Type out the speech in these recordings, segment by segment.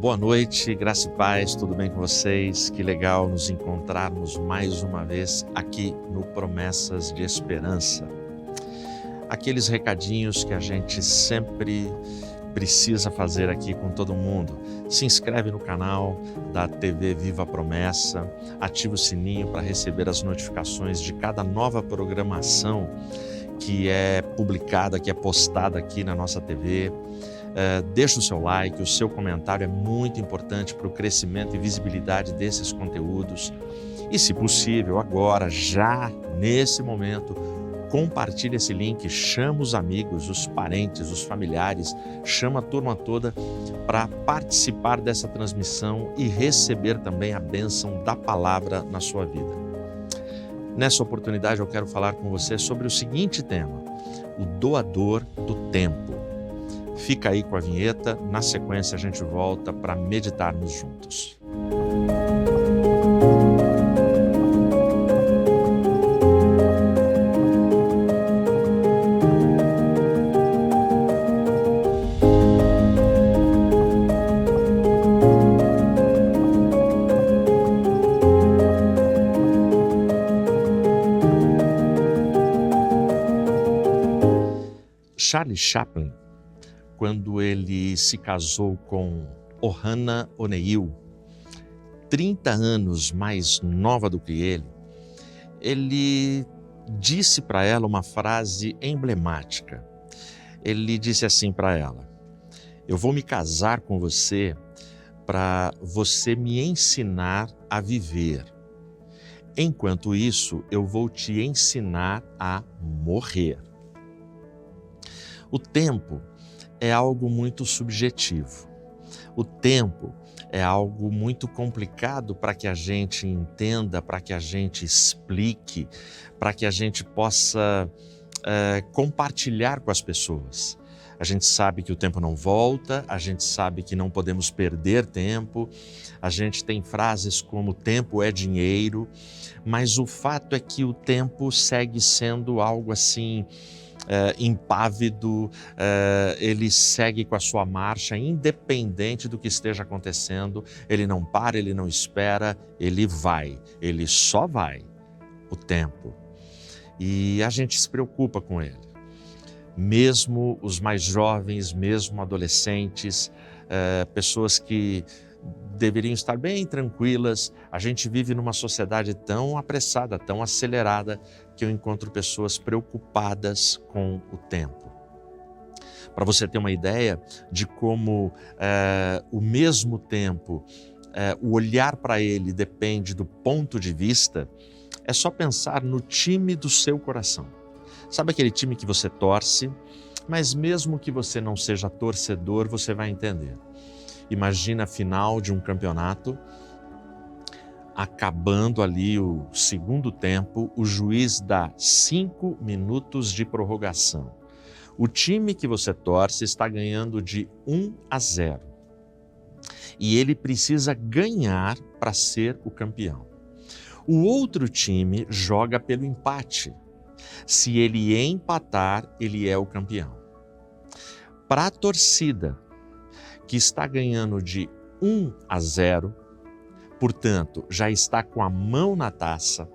Boa noite, graça e paz, tudo bem com vocês? Que legal nos encontrarmos mais uma vez aqui no Promessas de Esperança. Aqueles recadinhos que a gente sempre precisa fazer aqui com todo mundo. Se inscreve no canal da TV Viva Promessa, ativa o sininho para receber as notificações de cada nova programação que é publicada, que é postada aqui na nossa TV. Deixa o seu like, o seu comentário é muito importante para o crescimento e visibilidade desses conteúdos. E, se possível, agora, já nesse momento, compartilhe esse link, chama os amigos, os parentes, os familiares, chama a turma toda para participar dessa transmissão e receber também a bênção da palavra na sua vida. Nessa oportunidade eu quero falar com você sobre o seguinte tema: o doador do tempo. Fica aí com a vinheta, na sequência a gente volta para meditarmos juntos. Charlie Chaplin, quando ele se casou com Ohana O'Neill, 30 anos mais nova do que ele disse para ela uma frase emblemática. Ele disse assim para ela: eu vou me casar com você para você me ensinar a viver. Enquanto isso, eu vou te ensinar a morrer. O tempo é algo muito subjetivo. O tempo é algo muito complicado para que a gente entenda, para que a gente explique, para que a gente possa compartilhar com as pessoas. A gente sabe que o tempo não volta, a gente sabe que não podemos perder tempo, a gente tem frases como tempo é dinheiro, mas o fato é que o tempo segue sendo algo assim impávido, ele segue com a sua marcha, independente do que esteja acontecendo, ele não para, ele não espera, ele vai, ele só vai, o tempo. E a gente se preocupa com ele. Mesmo os mais jovens, mesmo adolescentes, pessoas que deveriam estar bem tranquilas, a gente vive numa sociedade tão apressada, tão acelerada, que eu encontro pessoas preocupadas com o tempo. Para você ter uma ideia de como o mesmo tempo, o olhar para ele depende do ponto de vista, é só pensar no time do seu coração. Sabe aquele time que você torce, mas mesmo que você não seja torcedor, você vai entender. Imagina a final de um campeonato, acabando ali o segundo tempo, o juiz dá 5 minutos de prorrogação. O time que você torce está ganhando de 1-0 e ele precisa ganhar para ser o campeão. O outro time joga pelo empate. Se ele empatar, ele é o campeão. Para a torcida que está ganhando de 1-0, portanto, já está com a mão na taça,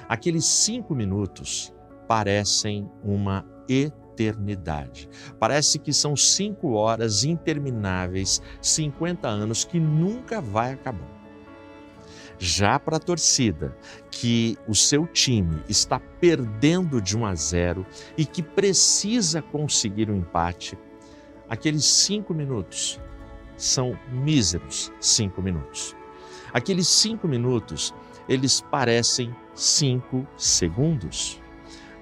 aqueles 5 minutos parecem uma eternidade. Parece que são 5 horas intermináveis, 50 anos que nunca vai acabar. Já para a torcida, que o seu time está perdendo de 1-0 e que precisa conseguir um empate, aqueles 5 minutos são míseros 5 minutos. Aqueles 5 minutos, eles parecem 5 segundos.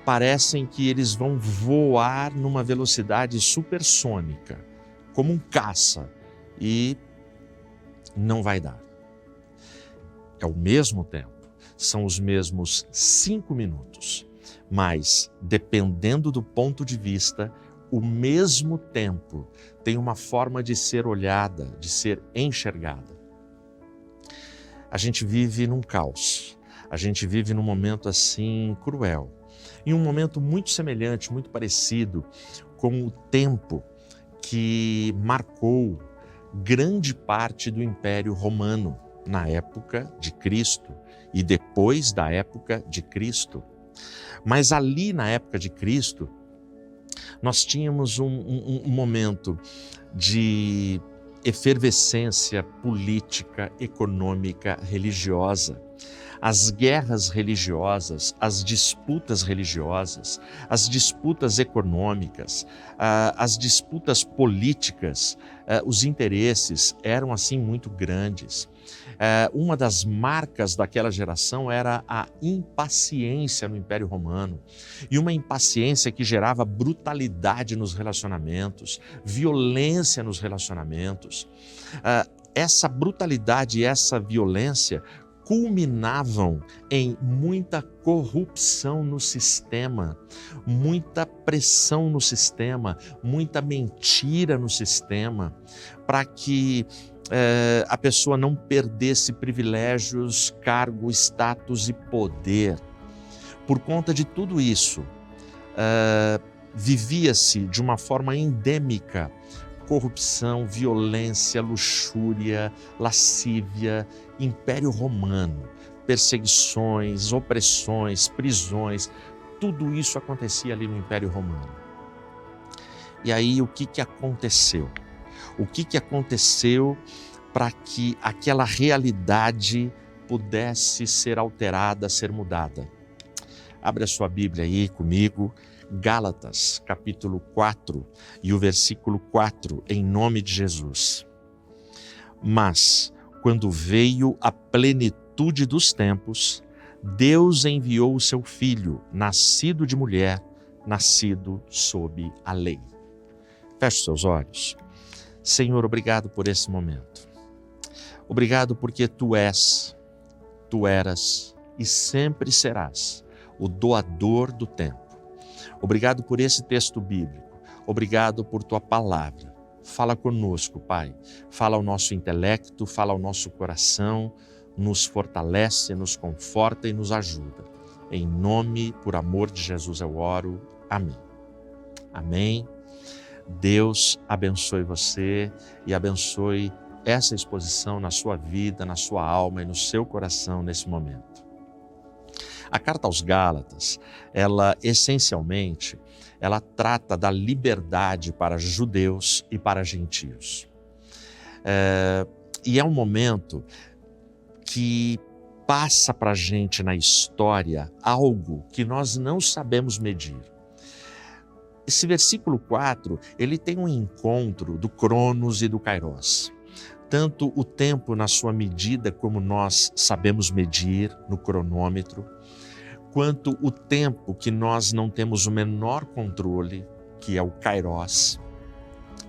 Parecem que eles vão voar numa velocidade supersônica, como um caça, e não vai dar. É o mesmo tempo, são os mesmos 5 minutos, mas dependendo do ponto de vista, o mesmo tempo tem uma forma de ser olhada, de ser enxergada. A gente vive num caos, a gente vive num momento assim cruel, em um momento muito semelhante, muito parecido com o tempo que marcou grande parte do Império Romano na época de Cristo e depois da época de Cristo. Mas ali na época de Cristo, nós tínhamos um momento de efervescência política, econômica, religiosa. As guerras religiosas, as disputas religiosas, as disputas econômicas, as disputas políticas, os interesses eram assim muito grandes. Uma das marcas daquela geração era a impaciência no Império Romano, e uma impaciência que gerava brutalidade nos relacionamentos, violência nos relacionamentos. Essa brutalidade e essa violência culminavam em muita corrupção no sistema, muita pressão no sistema, muita mentira no sistema, para que a pessoa não perdesse privilégios, cargo, status e poder. Por conta de tudo isso, vivia-se de uma forma endêmica corrupção, violência, luxúria, lascívia, Império Romano, perseguições, opressões, prisões, tudo isso acontecia ali no Império Romano. E aí o que aconteceu? O que aconteceu para que aquela realidade pudesse ser alterada, ser mudada? Abre a sua Bíblia aí comigo, Gálatas, capítulo 4 e o versículo 4, em nome de Jesus. Mas, quando veio a plenitude dos tempos, Deus enviou o seu Filho, nascido de mulher, nascido sob a lei. Feche os seus olhos. Senhor, obrigado por esse momento. Obrigado porque Tu eras e sempre serás o doador do tempo. Obrigado por esse texto bíblico. Obrigado por Tua palavra. Fala conosco, Pai. Fala ao nosso intelecto, fala ao nosso coração, nos fortalece, nos conforta e nos ajuda. Em nome, por amor de Jesus eu oro. Amém. Amém. Deus abençoe você e abençoe essa exposição na sua vida, na sua alma e no seu coração nesse momento. A carta aos Gálatas, ela essencialmente, ela trata da liberdade para judeus e para gentios. E é um momento que passa para a gente na história algo que nós não sabemos medir. Esse versículo 4, ele tem um encontro do Cronos e do Kairos. Tanto o tempo na sua medida como nós sabemos medir no cronômetro, quanto o tempo que nós não temos o menor controle, que é o Kairos,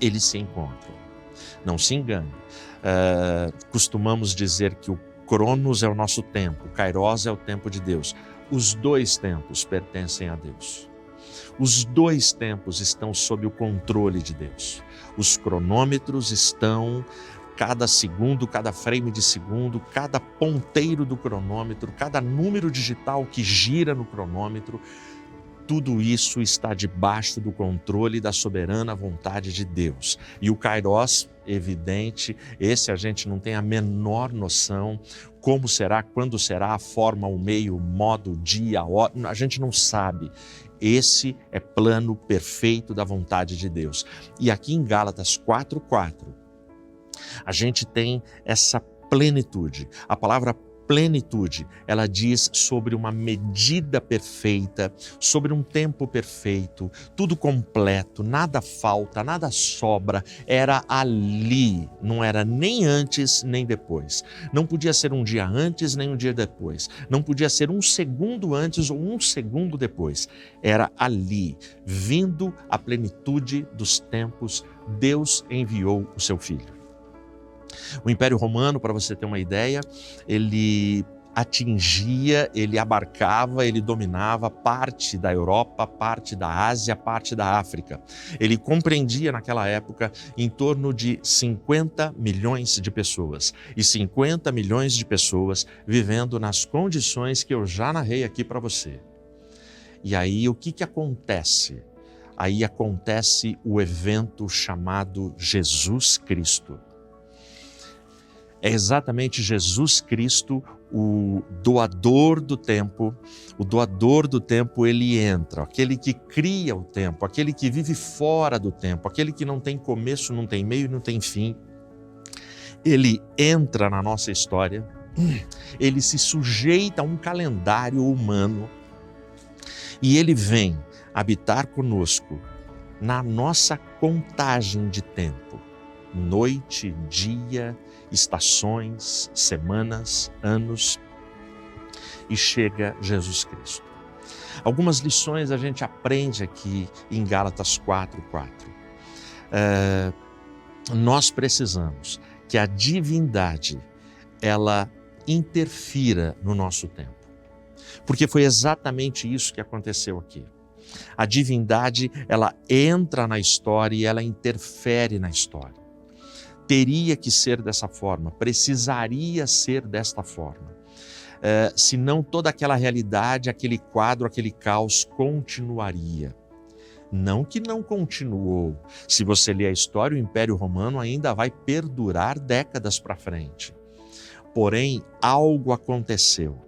eles se encontram. Não se engane, costumamos dizer que o Cronos é o nosso tempo, o Kairos é o tempo de Deus. Os dois tempos pertencem a Deus. Os dois tempos estão sob o controle de Deus. Os cronômetros estão, cada segundo, cada frame de segundo, cada ponteiro do cronômetro, cada número digital que gira no cronômetro, tudo isso está debaixo do controle da soberana vontade de Deus. E o Kairos, evidente, esse a gente não tem a menor noção, como será, quando será, a forma, o meio, o modo, o dia, a hora, a gente não sabe. Esse é plano perfeito da vontade de Deus. E aqui em Gálatas 4:4, a gente tem essa plenitude. A palavra plenitude, ela diz sobre uma medida perfeita, sobre um tempo perfeito, tudo completo, nada falta, nada sobra, era ali, não era nem antes nem depois. Não podia ser um dia antes nem um dia depois, não podia ser um segundo antes ou um segundo depois, era ali, vindo a plenitude dos tempos, Deus enviou o seu Filho. O Império Romano, para você ter uma ideia, ele atingia, ele abarcava, ele dominava parte da Europa, parte da Ásia, parte da África. Ele compreendia naquela época em torno de 50 milhões de pessoas. E 50 milhões de pessoas vivendo nas condições que eu já narrei aqui para você. E aí o que acontece? Aí acontece o evento chamado Jesus Cristo. É exatamente Jesus Cristo, o doador do tempo. O doador do tempo, ele entra, aquele que cria o tempo, aquele que vive fora do tempo, aquele que não tem começo, não tem meio, não tem fim. Ele entra na nossa história, ele se sujeita a um calendário humano e ele vem habitar conosco na nossa contagem de tempo. Noite, dia, estações, semanas, anos, e chega Jesus Cristo. Algumas lições a gente aprende aqui em Gálatas 4:4. Nós precisamos que a divindade, ela interfira no nosso tempo. Porque foi exatamente isso que aconteceu aqui. A divindade, ela entra na história e ela interfere na história. Teria que ser dessa forma, precisaria ser desta forma. Senão toda aquela realidade, aquele quadro, aquele caos continuaria. Não que não continuou. Se você ler a história, o Império Romano ainda vai perdurar décadas para frente. Porém, algo aconteceu.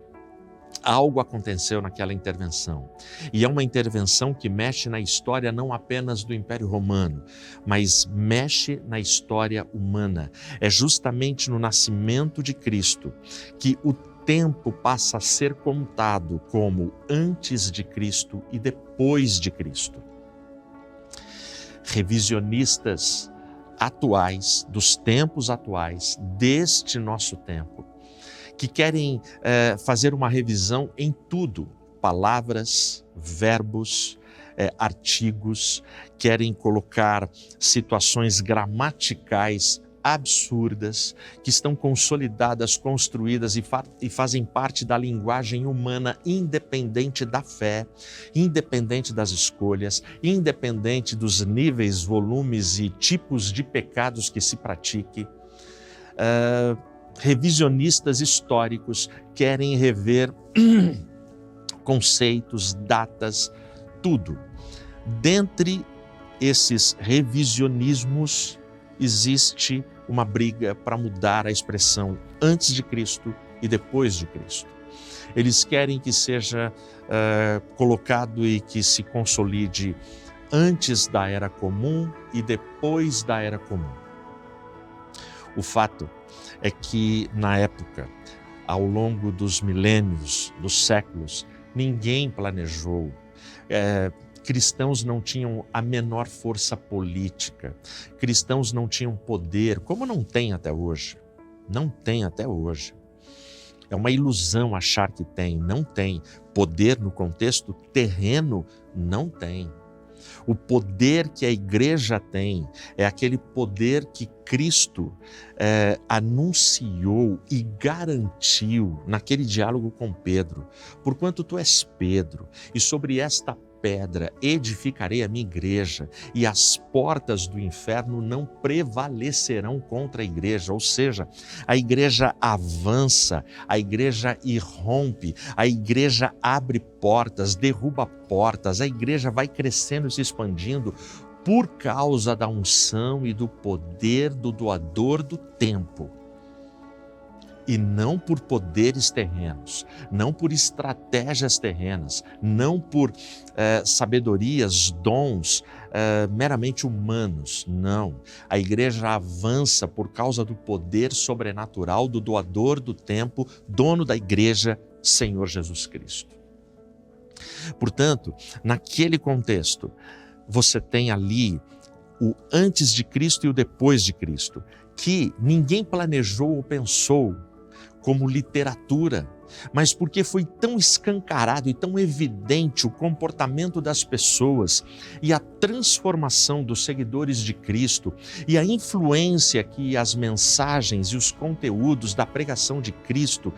Algo aconteceu naquela intervenção. E é uma intervenção que mexe na história não apenas do Império Romano, mas mexe na história humana. É justamente no nascimento de Cristo que o tempo passa a ser contado como antes de Cristo e depois de Cristo. Revisionistas atuais, dos tempos atuais, deste nosso tempo, que querem fazer uma revisão em tudo, palavras, verbos, artigos, querem colocar situações gramaticais absurdas, que estão consolidadas, construídas e fazem parte da linguagem humana, independente da fé, independente das escolhas, independente dos níveis, volumes e tipos de pecados que se pratique. Revisionistas históricos querem rever conceitos, datas, tudo. Dentre esses revisionismos, existe uma briga para mudar a expressão antes de Cristo e depois de Cristo. Eles querem que seja colocado e que se consolide antes da Era Comum e depois da Era Comum. O fato é que, na época, ao longo dos milênios, dos séculos, ninguém planejou. Cristãos não tinham a menor força política, cristãos não tinham poder, como não tem até hoje. Não tem até hoje. É uma ilusão achar que tem, não tem. Poder no contexto terreno, não tem. O poder que a igreja tem é aquele poder que Cristo anunciou e garantiu naquele diálogo com Pedro. Porquanto tu és Pedro, e sobre esta pedra edificarei a minha igreja, e as portas do inferno não prevalecerão contra a igreja. Ou seja, a igreja avança, a igreja irrompe, a igreja abre portas, derruba portas, a igreja vai crescendo e se expandindo por causa da unção e do poder do doador do tempo. E não por poderes terrenos, não por estratégias terrenas, não por sabedorias, dons meramente humanos, não. A igreja avança por causa do poder sobrenatural do doador do tempo, dono da igreja, Senhor Jesus Cristo. Portanto, naquele contexto, você tem ali o antes de Cristo e o depois de Cristo, que ninguém planejou ou pensou como literatura, mas porque foi tão escancarado e tão evidente o comportamento das pessoas e a transformação dos seguidores de Cristo e a influência que as mensagens e os conteúdos da pregação de Cristo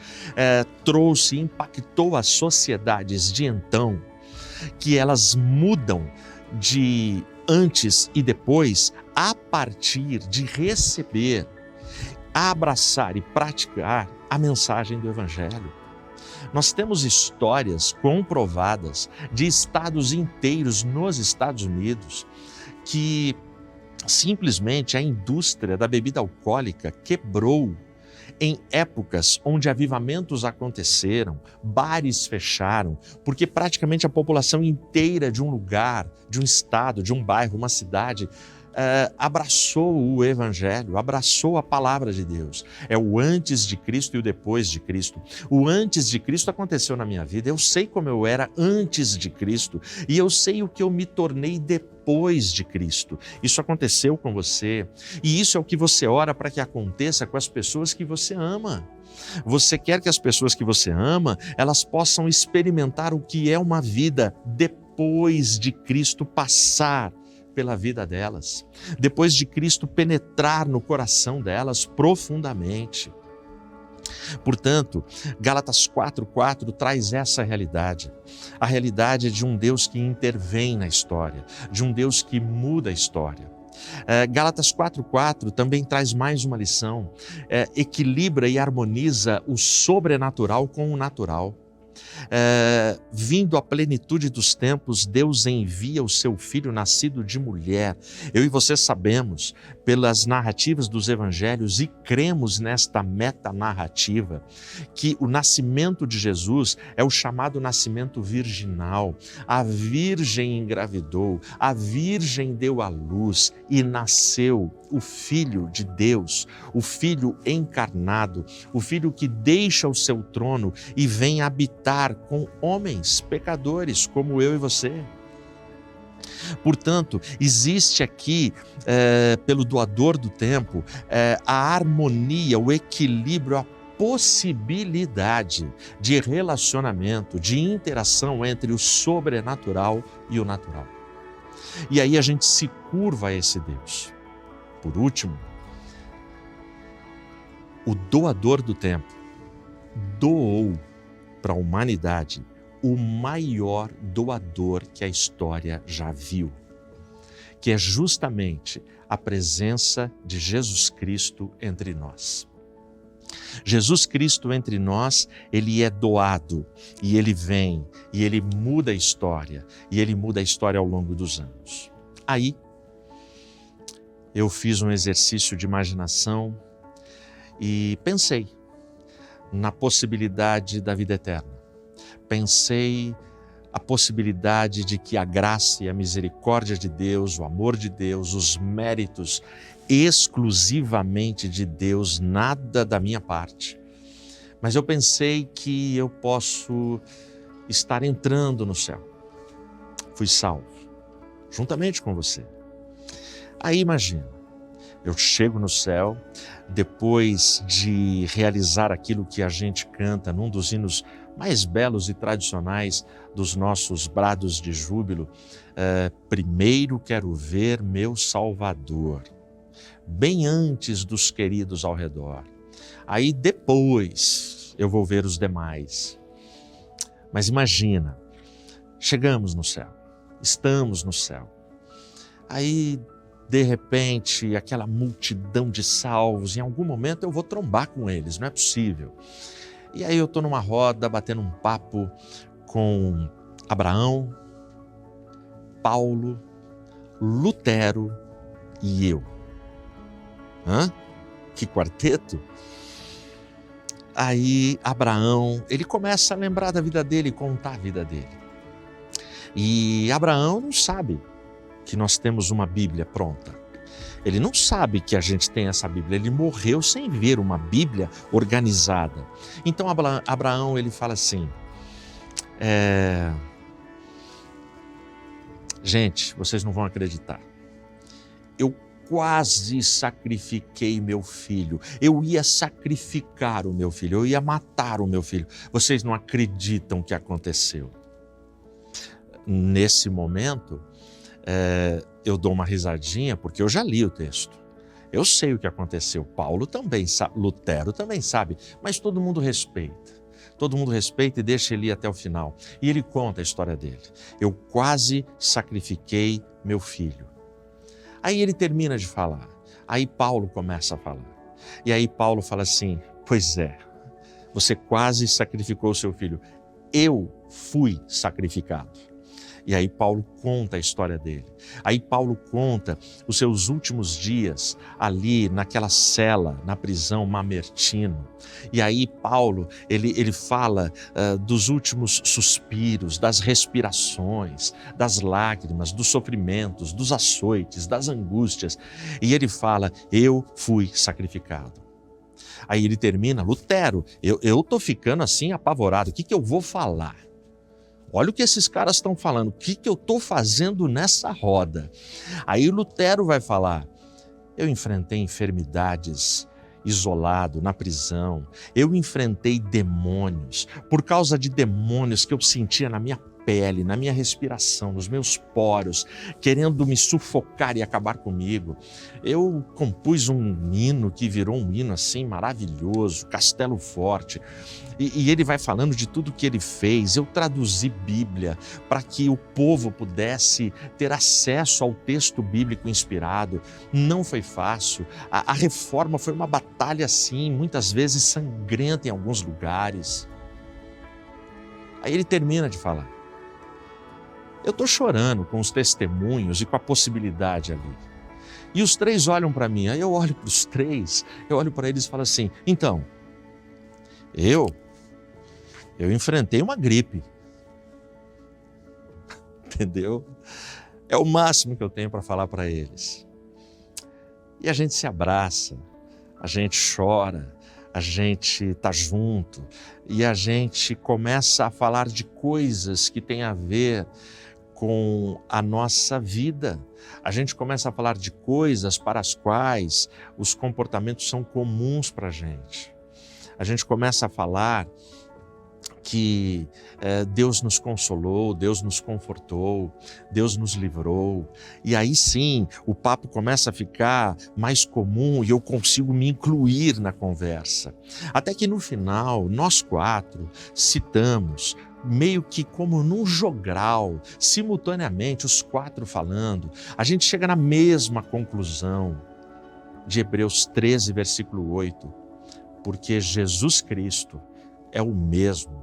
trouxe e impactou as sociedades de então, que elas mudam de antes e depois a partir de receber, abraçar e praticar a mensagem do Evangelho. Nós temos histórias comprovadas de estados inteiros nos Estados Unidos que simplesmente a indústria da bebida alcoólica quebrou em épocas onde avivamentos aconteceram, bares fecharam, porque praticamente a população inteira de um lugar, de um estado, de um bairro, uma cidade, abraçou o Evangelho, abraçou a palavra de Deus. É o antes de Cristo e o depois de Cristo. O antes de Cristo aconteceu na minha vida. Eu sei como eu era antes de Cristo e eu sei o que eu me tornei depois de Cristo. Isso aconteceu com você e isso é o que você ora para que aconteça com as pessoas que você ama. Você quer que as pessoas que você ama, elas possam experimentar o que é uma vida depois de Cristo passar pela vida delas, depois de Cristo penetrar no coração delas profundamente. Portanto, Gálatas 4:4 traz essa realidade, a realidade de um Deus que intervém na história, de um Deus que muda a história. Gálatas 4:4 também traz mais uma lição, equilibra e harmoniza o sobrenatural com o natural. Vindo à plenitude dos tempos, Deus envia o seu Filho nascido de mulher. Eu e você sabemos, pelas narrativas dos evangelhos, e cremos nesta metanarrativa, que o nascimento de Jesus é o chamado nascimento virginal. A virgem engravidou, a virgem deu à luz e nasceu o Filho de Deus, o Filho encarnado, o Filho que deixa o seu trono e vem habitar com homens pecadores como eu e você. Portanto, existe aqui, pelo doador do tempo, a harmonia, o equilíbrio, a possibilidade de relacionamento, de interação entre o sobrenatural e o natural. E aí a gente se curva a esse Deus. Por último, o doador do tempo doou para a humanidade o maior doador que a história já viu, que é justamente a presença de Jesus Cristo entre nós. Jesus Cristo entre nós, ele é doado e ele vem e ele muda a história e ele muda a história ao longo dos anos. Aí, eu fiz um exercício de imaginação e pensei na possibilidade da vida eterna. Pensei a possibilidade de que a graça e a misericórdia de Deus, o amor de Deus, os méritos exclusivamente de Deus, nada da minha parte. Mas eu pensei que eu posso estar entrando no céu. Fui salvo, juntamente com você. Aí imagina, eu chego no céu, depois de realizar aquilo que a gente canta num dos hinos mais belos e tradicionais dos nossos brados de júbilo, primeiro quero ver meu Salvador, bem antes dos queridos ao redor. Aí depois eu vou ver os demais. Mas imagina, chegamos no céu, estamos no céu. Aí, de repente, aquela multidão de salvos, em algum momento eu vou trombar com eles, não é possível. E aí eu estou numa roda, batendo um papo com Abraão, Paulo, Lutero e eu. Que quarteto? Aí Abraão, ele começa a lembrar da vida dele, contar a vida dele. E Abraão não sabe que nós temos uma Bíblia pronta. Ele não sabe que a gente tem essa Bíblia. Ele morreu sem ver uma Bíblia organizada. Então Abraão, ele fala assim, gente, vocês não vão acreditar. Eu quase sacrifiquei meu filho. Eu ia sacrificar o meu filho. Eu ia matar o meu filho. Vocês não acreditam o que aconteceu. Nesse momento, eu dou uma risadinha porque eu já li o texto. Eu sei o que aconteceu. Paulo também sabe, Lutero também sabe, mas todo mundo respeita. Todo mundo respeita e deixa ele ir até o final. E ele conta a história dele. Eu quase sacrifiquei meu filho. Aí ele termina de falar. Aí Paulo começa a falar. E aí Paulo fala assim, pois é, você quase sacrificou o seu filho. Eu fui sacrificado. E aí Paulo conta a história dele. Aí Paulo conta os seus últimos dias ali naquela cela, na prisão Mamertino. E aí Paulo, ele fala dos últimos suspiros, das respirações, das lágrimas, dos sofrimentos, dos açoites, das angústias. E ele fala, eu fui sacrificado. Aí ele termina, Lutero, eu tô ficando assim apavorado, o que eu vou falar? Olha o que esses caras estão falando, o que eu estou fazendo nessa roda? Aí Lutero vai falar, eu enfrentei enfermidades isolado, na prisão, eu enfrentei demônios, por causa de demônios que eu sentia na minha pele, na minha respiração, nos meus poros, querendo me sufocar e acabar comigo. Eu compus um hino que virou um hino assim maravilhoso, Castelo Forte, e ele vai falando de tudo que ele fez. Eu traduzi Bíblia para que o povo pudesse ter acesso ao texto bíblico inspirado. Não foi fácil. A reforma foi uma batalha assim, muitas vezes sangrenta em alguns lugares. Aí ele termina de falar. Eu estou chorando com os testemunhos e com a possibilidade ali. E os três olham para mim, aí eu olho para os três, eu olho para eles e falo assim, então, eu enfrentei uma gripe, entendeu? É o máximo que eu tenho para falar para eles. E a gente se abraça, a gente chora, a gente está junto e a gente começa a falar de coisas que têm a ver com a nossa vida. A gente começa a falar de coisas para as quais os comportamentos são comuns para a gente. A gente começa a falar que Deus nos consolou, Deus nos confortou, Deus nos livrou. E aí sim, o papo começa a ficar mais comum e eu consigo me incluir na conversa. Até que no final, nós quatro citamos, meio que como num jogral, simultaneamente, os quatro falando, a gente chega na mesma conclusão de Hebreus 13, versículo 8, porque Jesus Cristo é o mesmo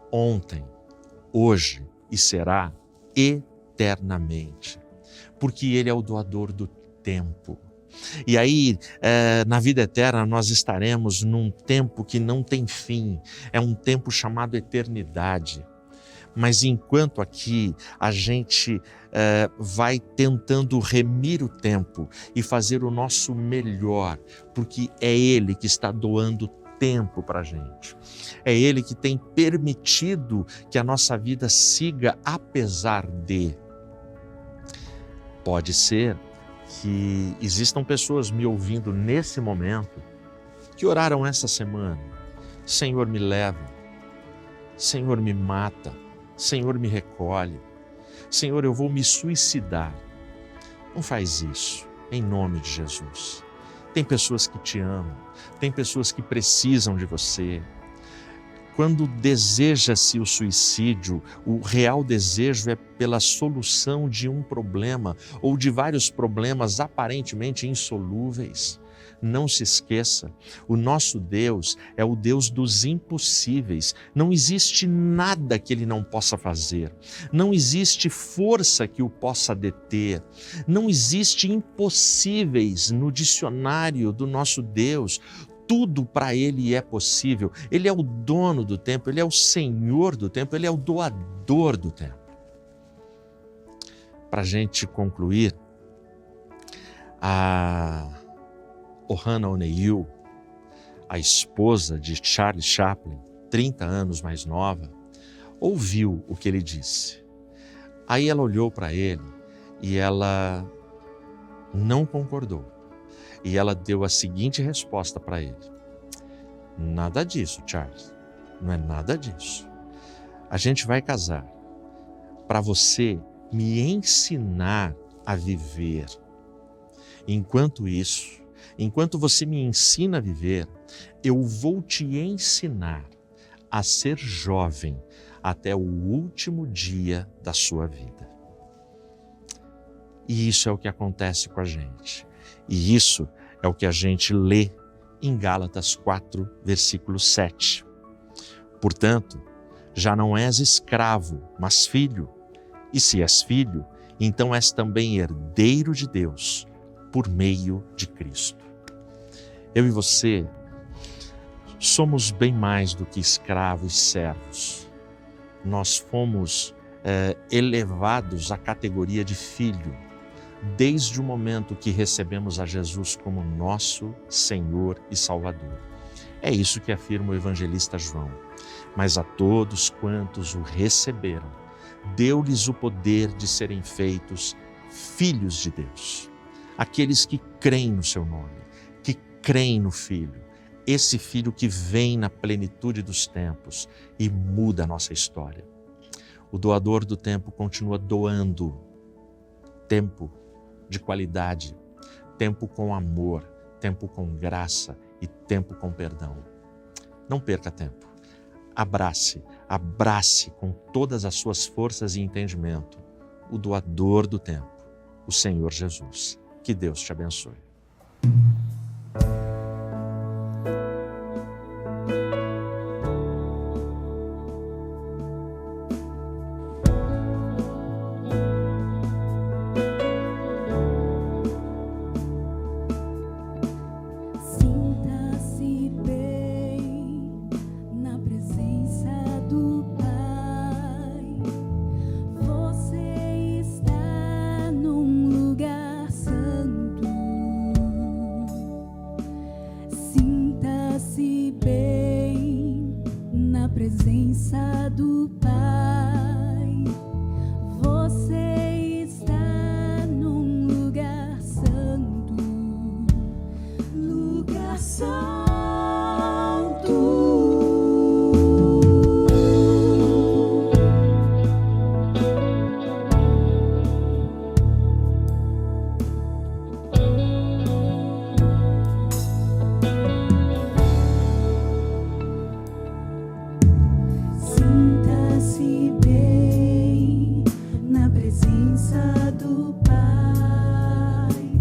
ontem, hoje e será eternamente, porque Ele é o doador do tempo. E aí, na vida eterna, nós estaremos num tempo que não tem fim, é um tempo chamado eternidade. Mas enquanto aqui a gente vai tentando remir o tempo e fazer o nosso melhor, porque é Ele que está doando tempo para a gente. É Ele que tem permitido que a nossa vida siga apesar de. Pode ser que existam pessoas me ouvindo nesse momento que oraram essa semana. Senhor, me leva. Senhor, me mata. Senhor, me recolhe. Senhor, eu vou me suicidar. Não faz isso, em nome de Jesus. Tem pessoas que te amam, tem pessoas que precisam de você. Quando deseja-se o suicídio, o real desejo é pela solução de um problema ou de vários problemas aparentemente insolúveis. Não se esqueça, o nosso Deus é o Deus dos impossíveis. Não existe nada que Ele não possa fazer. Não existe força que o possa deter. Não existe impossíveis no dicionário do nosso Deus. Tudo para Ele é possível. Ele é o dono do tempo, Ele é o Senhor do tempo, Ele é o doador do tempo. Para a gente concluir, a Ohana O'Neill, a esposa de Charles Chaplin, 30 anos mais nova, ouviu o que ele disse. Aí ela olhou para ele e ela não concordou. E ela deu a seguinte resposta para ele. Nada disso, Charles. Não é nada disso. A gente vai casar para você me ensinar a viver. Enquanto isso, enquanto você me ensina a viver, eu vou te ensinar a ser jovem até o último dia da sua vida. E isso é o que acontece com a gente. E isso é o que a gente lê em Gálatas 4, versículo 7. Portanto, já não és escravo, mas filho, E se és filho, então és também herdeiro de Deus, por meio de Cristo. Eu e você somos bem mais do que escravos e servos. Nós fomos elevados à categoria de filho, desde o momento que recebemos a Jesus como nosso Senhor e Salvador. É isso que afirma o evangelista João. Mas a todos quantos o receberam, deu-lhes o poder de serem feitos filhos de Deus. Aqueles que creem no seu nome, que creem no Filho, esse Filho que vem na plenitude dos tempos e muda a nossa história. O doador do tempo continua doando tempo de qualidade, tempo com amor, tempo com graça e tempo com perdão. Não perca tempo. Abrace com todas as suas forças e entendimento o doador do tempo, o Senhor Jesus. Que Deus te abençoe. Presença do Pai, você está num lugar santo, lugar santo. Sinta-se bem na presença do Pai.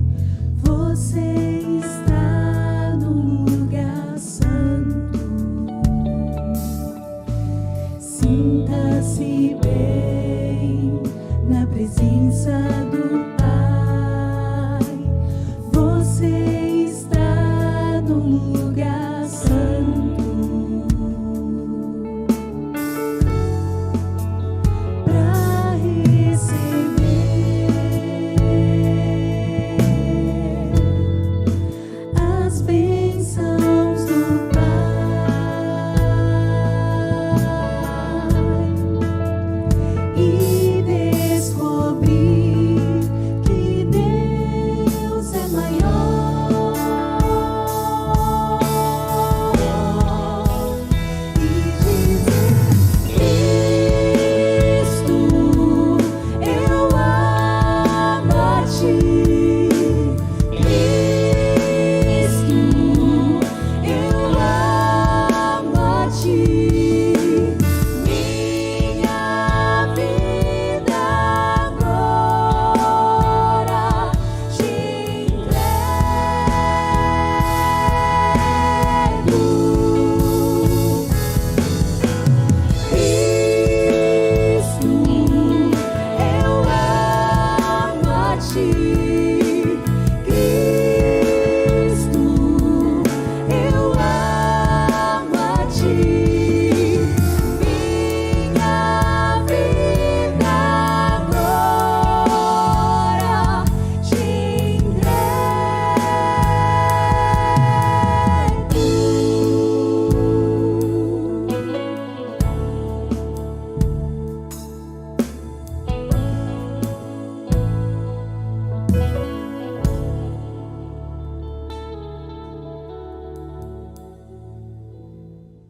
Você está num lugar santo. Sinta-se bem na presença do Pai. Você está num lugar santo.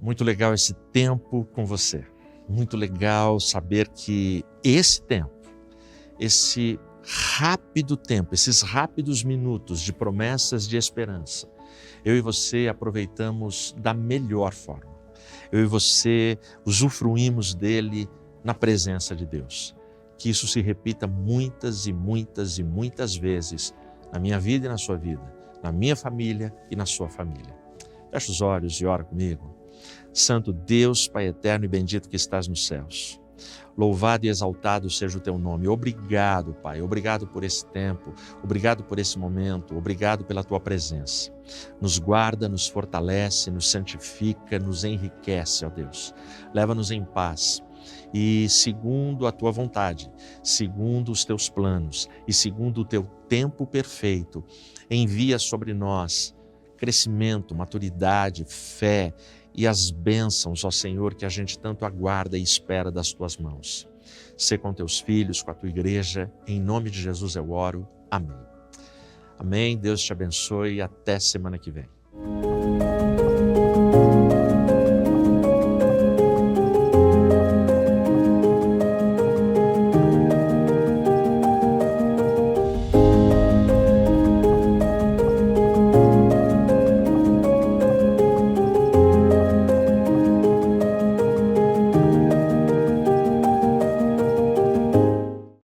Muito legal esse tempo com você. Muito legal saber que esse tempo, esse rápido tempo, esses rápidos minutos de promessas de esperança, eu e você aproveitamos da melhor forma. Eu e você usufruímos dele na presença de Deus. Que isso se repita muitas e muitas e muitas vezes na minha vida e na sua vida, na minha família e na sua família. Fecha os olhos e ora comigo. Santo Deus, Pai eterno e bendito que estás nos céus, Louvado e exaltado seja o teu nome. Obrigado, Pai. Obrigado por esse tempo. Obrigado por esse momento. Obrigado pela tua presença. Nos guarda, nos fortalece, nos santifica, nos enriquece, ó Deus. Leva-nos em paz. E segundo a tua vontade, segundo os teus planos e segundo o teu tempo perfeito, envia sobre nós crescimento, maturidade, fé e as bênçãos, ó Senhor, que a gente tanto aguarda e espera das tuas mãos. Sê com teus filhos, com a tua igreja, em nome de Jesus eu oro. Amém. Amém, Deus te abençoe e até semana que vem.